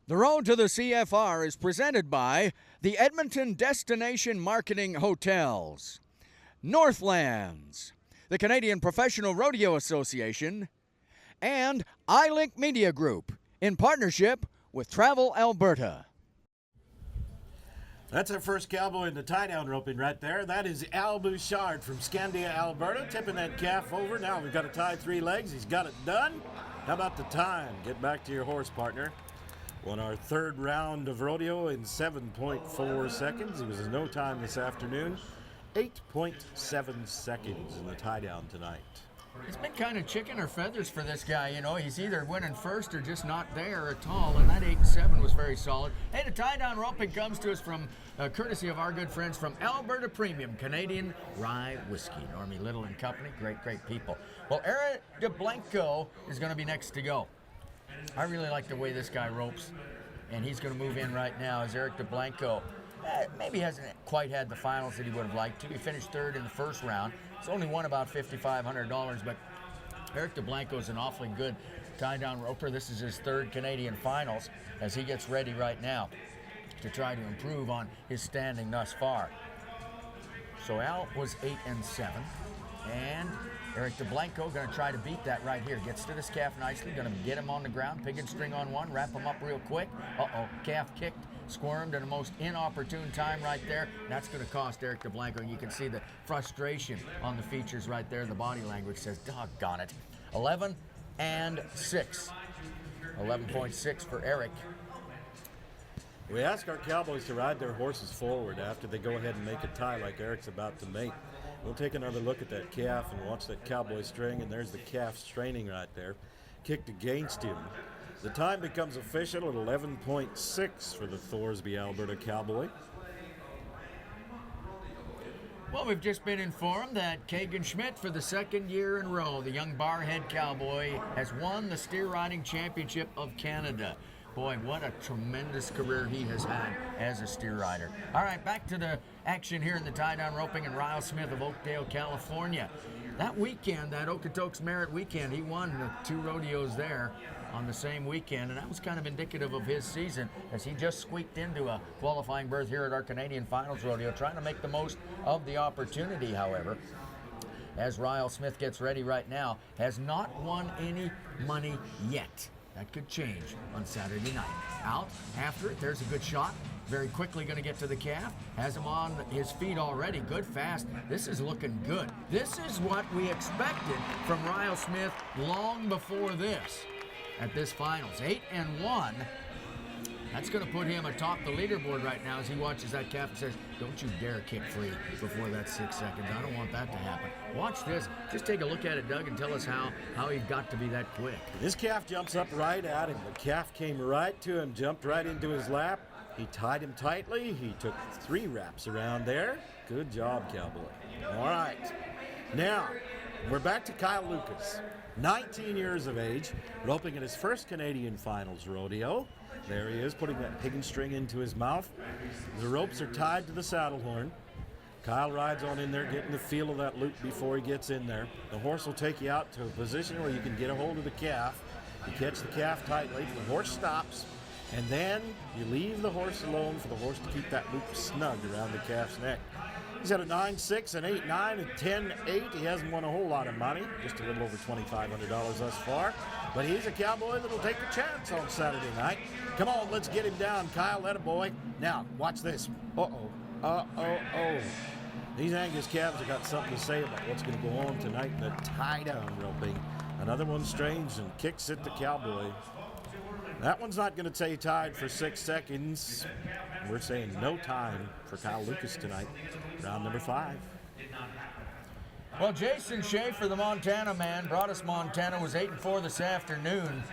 The Road to the CFR is presented by the Edmonton Destination Marketing Hotels, Northlands, the Canadian Professional Rodeo Association, and iLink Media Group in partnership with Travel Alberta. That's our first cowboy in the tie-down roping right there. That is Al Bouchard from Scandia, Alberta, tipping that calf over. Now we've got to tie 3 legs. He's got it done. How about the time? Get back to your horse, partner. Won our 3rd round of rodeo in 7.4 seconds. He was in no time this afternoon. 8.7 seconds in the tie-down tonight. It's been kind of chicken or feathers for this guy, you know. He's either winning first or just not there at all, and that 8-7 was very solid. Hey, the tie-down roping comes to us from courtesy of our good friends from Alberta Premium Canadian Rye Whiskey. Normie Little and Company, great people. Well, Eric DeBlanco is going to be next to go. I really like the way this guy ropes, and he's going to move in right now as Eric DeBlanco maybe hasn't quite had the finals that he would have liked to. He finished 3rd in the first round. He's only won about $5,500, but Eric DeBlanco is an awfully good tie-down roper. This is his 3rd Canadian finals as he gets ready right now to try to improve on his standing thus far. So Al was 8-7, and Eric DeBlanco going to try to beat that right here. Gets to this calf nicely, going to get him on the ground, pig and string on one, wrap him up real quick. Calf kicked, squirmed at a most inopportune time right there. That's going to cost Eric DeBlanco. You can see the frustration on the features right there. The body language says, doggone it. 11-6. 11.6 for Eric. We ask our cowboys to ride their horses forward after they go ahead and make a tie like Eric's about to make. We'll take another look at that calf and watch that cowboy string, and there's the calf straining right there. Kicked against him. The time becomes official at 11.6 for the Thorsby, Alberta Cowboy. Well, we've just been informed that Kagan Schmidt, for the 2nd year in a row, the young Barhead Cowboy, has won the Steer Riding Championship of Canada. Boy, what a tremendous career he has had as a steer rider. All right, back to the action here in the tie-down roping in RYLE Smith of Oakdale, California. That weekend, that OKOTOKS MERRITT weekend, he won the 2 rodeos there on the same weekend, and that was kind of indicative of his season as he just squeaked into a qualifying berth here at our Canadian Finals Rodeo, trying to make the most of the opportunity, however. As RYLE Smith gets ready right now, has not won any money yet. That could change on Saturday night. Out after it, there's a good shot. Very quickly going to get to the calf. Has him on his feet already. Good, fast. This is looking good. This is what we expected from RYLE Smith long before this at this finals. 8-1. That's going to put him atop the leaderboard right now as he watches that calf and says, don't you dare kick free before that 6 seconds. I don't want that to happen. Watch this. Just take a look at it, Doug, and tell us how he got to be that quick. This calf jumps up right at him. The calf came right to him, jumped right into his lap. He tied him tightly. He took 3 wraps around there. Good job, cowboy. All right. Now, we're back to Kyle Lucas. 19 years of age, roping in his first Canadian Finals rodeo. There he is, putting that pig and string into his mouth. The ropes are tied to the saddle horn. Kyle rides on in there, getting the feel of that loop before he gets in there. The horse will take you out to a position where you can get a hold of the calf. You catch the calf tightly, the horse stops, and then you leave the horse alone for the horse to keep that loop snug around the calf's neck. He's had a 9-6, an 8-9, a 10-8. He hasn't won a whole lot of money, just a little over $2,500 thus far. But he's a cowboy that'll take a chance on Saturday night. Come on, let's get him down, Kyle. Attaboy. Now, watch this. These Angus calves have got something to say about what's going to go on tonight in the tie-down roping. Another one strange and kicks at the cowboy. That one's not going to stay tied for 6 seconds. We're saying no time for Kyle Lucas tonight. Round number 5. Well, Jason Schaffer, the Montana man, Broadus, Montana, was 8-4 this afternoon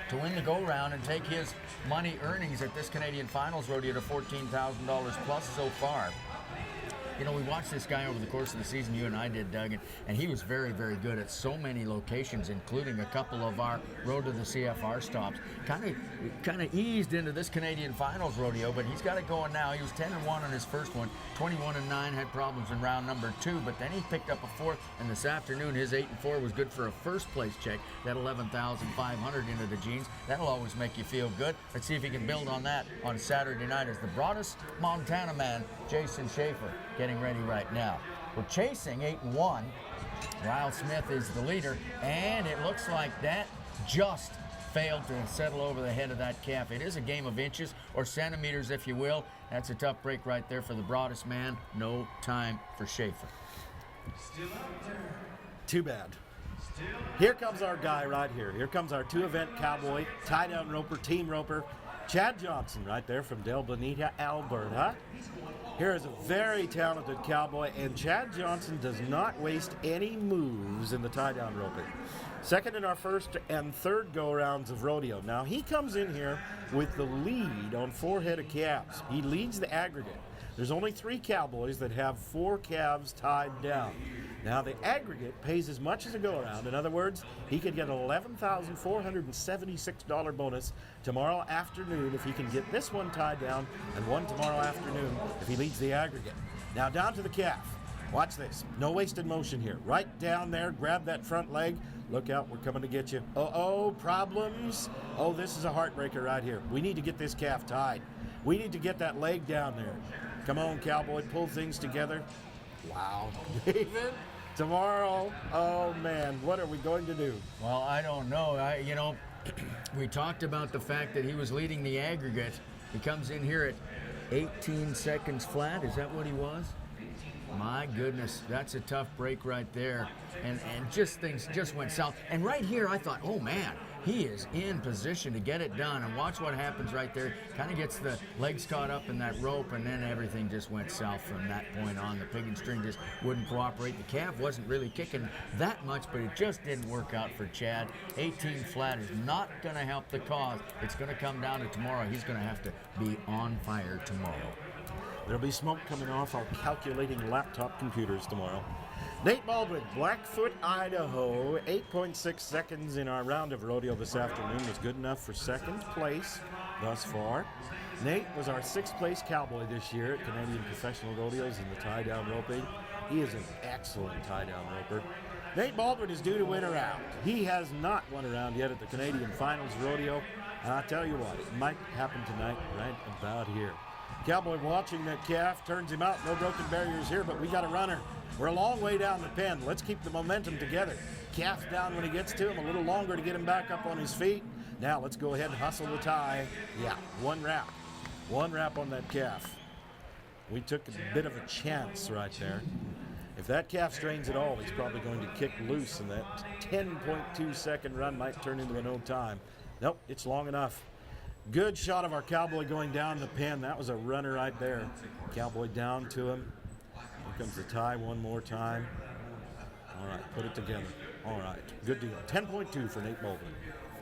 to win the go-round and take his money earnings at this Canadian Finals rodeo to $14,000 plus so far. You know, we watched this guy over the course of the season, you and I did, Doug, and he was very, very good at so many locations, including a couple of our Road to the CFR stops. Kind of eased into this Canadian Finals rodeo, but he's got it going now. He was 10-1 on his first one, 21-9, had problems in round number 2, but then he picked up a 4th, and this afternoon his 8-4 was good for a first place check. That 11,500 into the jeans. That'll always make you feel good. Let's see if he can build on that on Saturday night as the Broadus Montana man, Jason Schaeffer, getting ready right now. We're chasing 8-1. Ryle Smith is the leader, and it looks like that just failed to settle over the head of that calf. It is a game of inches or centimeters, if you will. That's a tough break right there for the Broadus man. No time for Schaeffer. Too bad. Here comes our guy right here. Here comes our 2-event cowboy, tie-down roper, team roper, Chad Johnson right there from Del Bonita, Alberta. Here is a very talented cowboy, and Chad Johnson does not waste any moves in the tie-down roping. Second in our first and third go-rounds of rodeo. Now, he comes in here with the lead on 4 head of calves. He leads the aggregate. There's only 3 cowboys that have 4 calves tied down. Now, the aggregate pays as much as a go-around. In other words, he could get an $11,476 bonus tomorrow afternoon if he can get this one tied down, and one tomorrow afternoon if he leads the aggregate. Now, down to the calf. Watch this. No wasted motion here. Right down there, grab that front leg. Look out, we're coming to get you. Uh-oh, problems. Oh, this is a heartbreaker right here. We need to get this calf tied. We need to get that leg down there. Come on, cowboy, pull things together. Wow, David, tomorrow, oh man, what are we going to do? Well, I don't know. We talked about the fact that he was leading the aggregate. He comes in here at 18 seconds flat. Is that what he was? My goodness, that's a tough break right there. And just things just went south. And right here, I thought, oh man, he is in position to get it done. And watch what happens right there. Kind of gets the legs caught up in that rope, and then everything just went south from that point on. The pig and string just wouldn't cooperate. The calf wasn't really kicking that much, but it just didn't work out for Chad. 18 flat is not going to help the cause. It's going to come down to tomorrow. He's going to have to be on fire tomorrow. There'll be smoke coming off our calculating laptop computers tomorrow. Nate Baldwin, Blackfoot, Idaho, 8.6 seconds in our round of rodeo this afternoon was good enough for second place thus far. Nate was our 6th place cowboy this year at Canadian Professional Rodeos in the tie-down roping. He is an excellent tie-down roper. Nate Baldwin is due to win a round. He has not won a round yet at the Canadian Finals Rodeo, and I'll tell you what, it might happen tonight right about here. Cowboy watching that calf, turns him out. No broken barriers here, but we got a runner. We're a long way down the pen. Let's keep the momentum together. Calf's down when he gets to him, a little longer to get him back up on his feet. Now let's go ahead and hustle the tie. Yeah, one wrap. One wrap on that calf. We took a bit of a chance right there. If that calf strains at all, he's probably going to kick loose, and that 10.2 second run might turn into a no time. Nope, it's long enough. Good shot of our cowboy going down the pen. That was a runner right there. Cowboy down to him. Here comes the tie one more time. All right, put it together. All right, good deal. 10.2 for Nate Baldwin.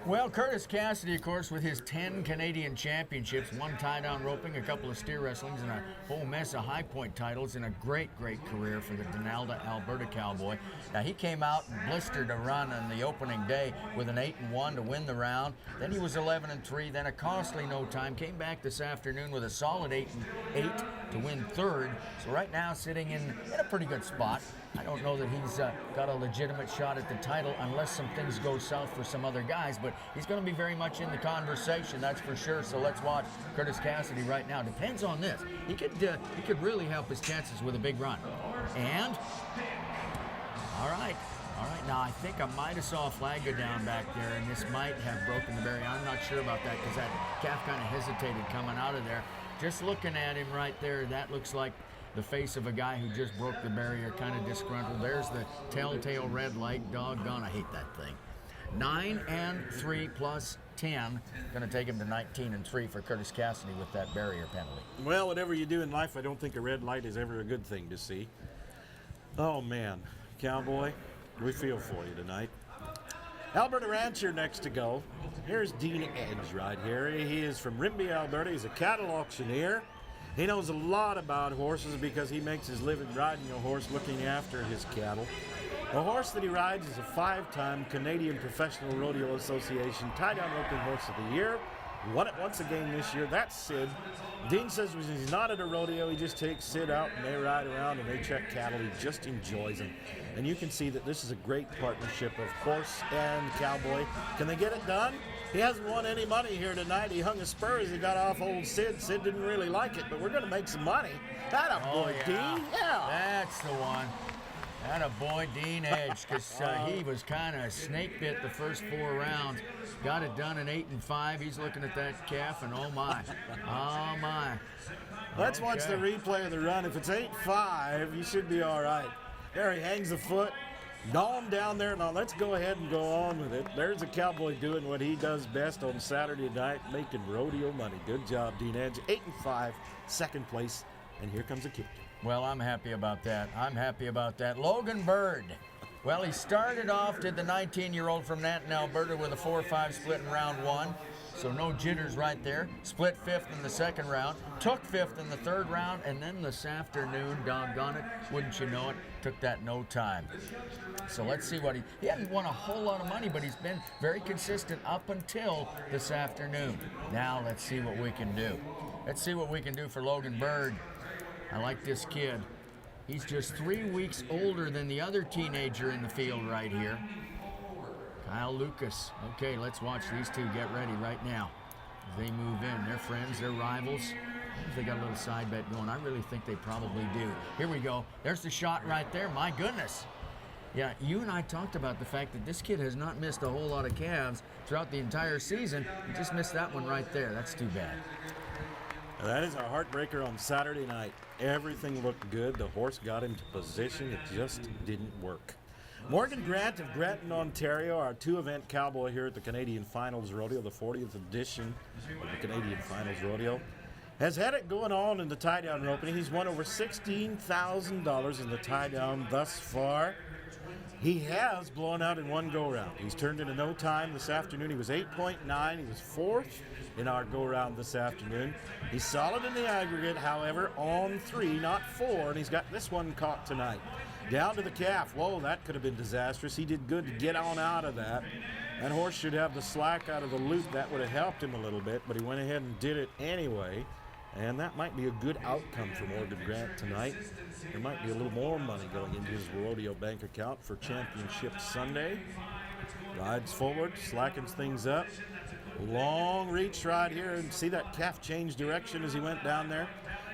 Well, Curtis Cassidy, of course, with his 10 Canadian championships, 1 tie-down roping, a couple of steer wrestlings, and a whole mess of high point titles, and a great, great career for the Donalda, Alberta cowboy. Now, he came out and blistered a run on the opening day with an 8-1 to win the round. Then he was 11-3, then a costly no time. Came back this afternoon with a solid 8-8 to win third. So right now, sitting in a pretty good spot. I don't know that he's got a legitimate shot at the title unless some things go south for some other guys, but he's going to be very much in the conversation, that's for sure. So let's watch Curtis Cassidy right now. Depends on this. He could really help his chances with a big run. And all right. Now I think I might have saw a flag go down back there, and this might have broken the barrier. I'm not sure about that because that calf kind of hesitated coming out of there. Just looking at him right there, that looks like the face of a guy who just broke the barrier, kind of disgruntled. There's the telltale red light. Doggone, I hate that thing. 9-3 plus 10. Going to take him to 19-3 for Curtis Cassidy with that barrier penalty. Well, whatever you do in life, I don't think a red light is ever a good thing to see. Oh, man. Cowboy, we feel for you tonight. Alberta Rancher next to go. Here's Dean Edge right here. He is from Rimbey, Alberta. He's a cattle auctioneer. He knows a lot about horses because he makes his living riding a horse, looking after his cattle. The horse that he rides is a 5-time Canadian Professional Rodeo Association tie-down roping horse of the year. Won it once again this year. That's Sid. Dean says when he's not at a rodeo, he just takes Sid out and they ride around and they check cattle. He just enjoys them. And you can see that this is a great partnership of horse and cowboy. Can they get it done? He hasn't won any money here tonight. He hung a spur as he got off old Sid. Sid didn't really like it, but we're going to make some money. That a boy, Dean. Yeah. That's the one. That a boy, Dean Edge, because he was kind of snake bit the first 4 rounds. Got it done in 8 and 5. He's looking at that calf, and oh my, oh my. Let's watch the replay of the run. If it's 8-5, you should be all right. There he hangs a foot. Gnaw him down there. Now let's go ahead and go on with it. There's a cowboy doing what he does best on Saturday night, making rodeo money. Good job, Dean Edge. 8 and 5, second place, and here comes a kick. Well, I'm happy about that. I'm happy about that. Logan Bird. Well, he started off, did the 19-year-old from Nanton, Alberta, with a 4-5 split in round 1. So no jitters right there. Split 5th in the 2nd round. Took 5th in the 3rd round. And then this afternoon, doggone it, wouldn't you know it, took that no time. So let's see what he hadn't won a whole lot of money, but he's been very consistent up until this afternoon. Now let's see what we can do. Let's see what we can do for Logan Bird. I like this kid. He's just 3 weeks older than the other teenager in the field right here. Kyle Lucas. Okay, let's watch these two get ready right now. As they move in. They're friends, they're rivals. They got a little side bet going. I really think they probably do. Here we go. There's the shot right there. My goodness. Yeah, you and I talked about the fact that this kid has not missed a whole lot of calves throughout the entire season. He just missed that one right there. That's too bad. That is a heartbreaker on Saturday night. Everything looked good. The horse got into position. It just didn't work. Morgan Grant of Granton, Ontario, our 2-event cowboy here at the Canadian Finals Rodeo, the 40th edition of the Canadian Finals Rodeo, has had it going on in the tie-down roping. He's won over $16,000 in the tie-down thus far. He has blown out in one go-round. He's turned into no time this afternoon. He was 8.9. He was 4th in our go-round this afternoon. He's solid in the aggregate, however, on 3, not 4, and he's got this one caught tonight. Down to the calf. Whoa, that could have been disastrous. He did good to get on out of that. That horse should have the slack out of the loop. That would have helped him a little bit, but he went ahead and did it anyway. And that might be a good outcome for Morgan Grant tonight. There might be a little more money going into his rodeo bank account for Championship Sunday. Rides forward, slackens things up. Long reach right here, and see that calf change direction as he went down there.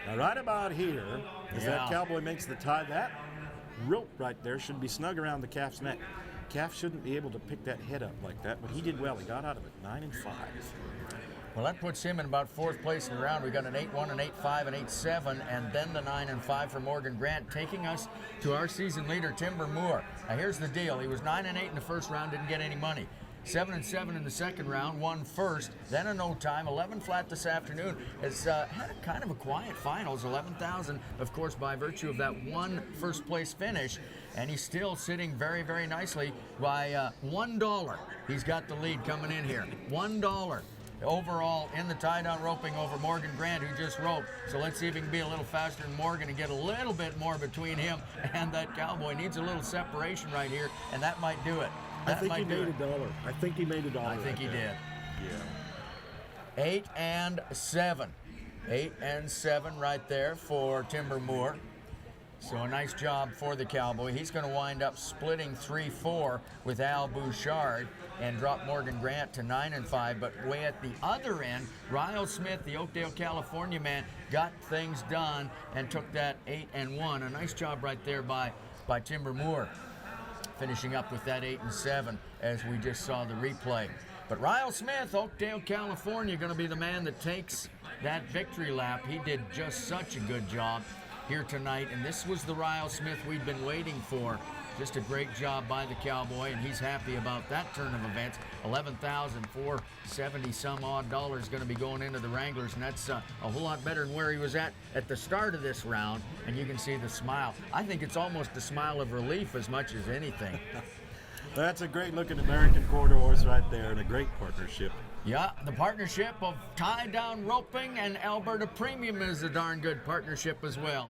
Now right about here, as that cowboy makes the tie, that rope right there should be snug around the calf's neck. Calf shouldn't be able to pick that head up like that, but he did well. He got out of it, 9 and 5. Well, that puts him in about 4th place in the round. We got an 8-1, an 8-5, an 8-7, and then the 9 and 5 for Morgan Grant, taking us to our season leader, Timber Moore. Now, here's the deal. He was 9 and 8 in the first round, didn't get any money. 7 and 7 in the second round, won first, then a no time, 11 flat this afternoon. Has had a kind of a quiet finals, 11,000, of course, by virtue of that one first place finish, and he's still sitting very, very nicely by $1. He's got the lead coming in here, $1 overall in the tie-down roping over Morgan Grant, who just roped. So let's see if he can be a little faster than Morgan and get a little bit more between him and that cowboy. Needs a little separation right here, and that might do it. I think he made $1. I think he made $1. I think he did. Yeah. 8 and 7. 8 and 7 right there for Timber Moore. So a nice job for the cowboy. He's going to wind up splitting 3-4 with Al Bouchard and drop Morgan Grant to 9 and 5. But way at the other end, Ryle Smith, the Oakdale, California man, got things done and took that 8 and 1. A nice job right there by Timber Moore, finishing up with that 8 and 7 as we just saw the replay. But Ryle Smith, Oakdale, California, going to be the man that takes that victory lap. He did just such a good job here tonight, and this was the Ryle Smith we'd been waiting for. Just a great job by the cowboy, and he's happy about that turn of events. $11,470 some odd dollars going to be going into the Wranglers, and that's a whole lot better than where he was at the start of this round. And you can see the smile. I think it's almost a smile of relief as much as anything. That's a great looking American quarter horse right there, and a great partnership. Yeah, the partnership of tie-down roping and Alberta Premium is a darn good partnership as well.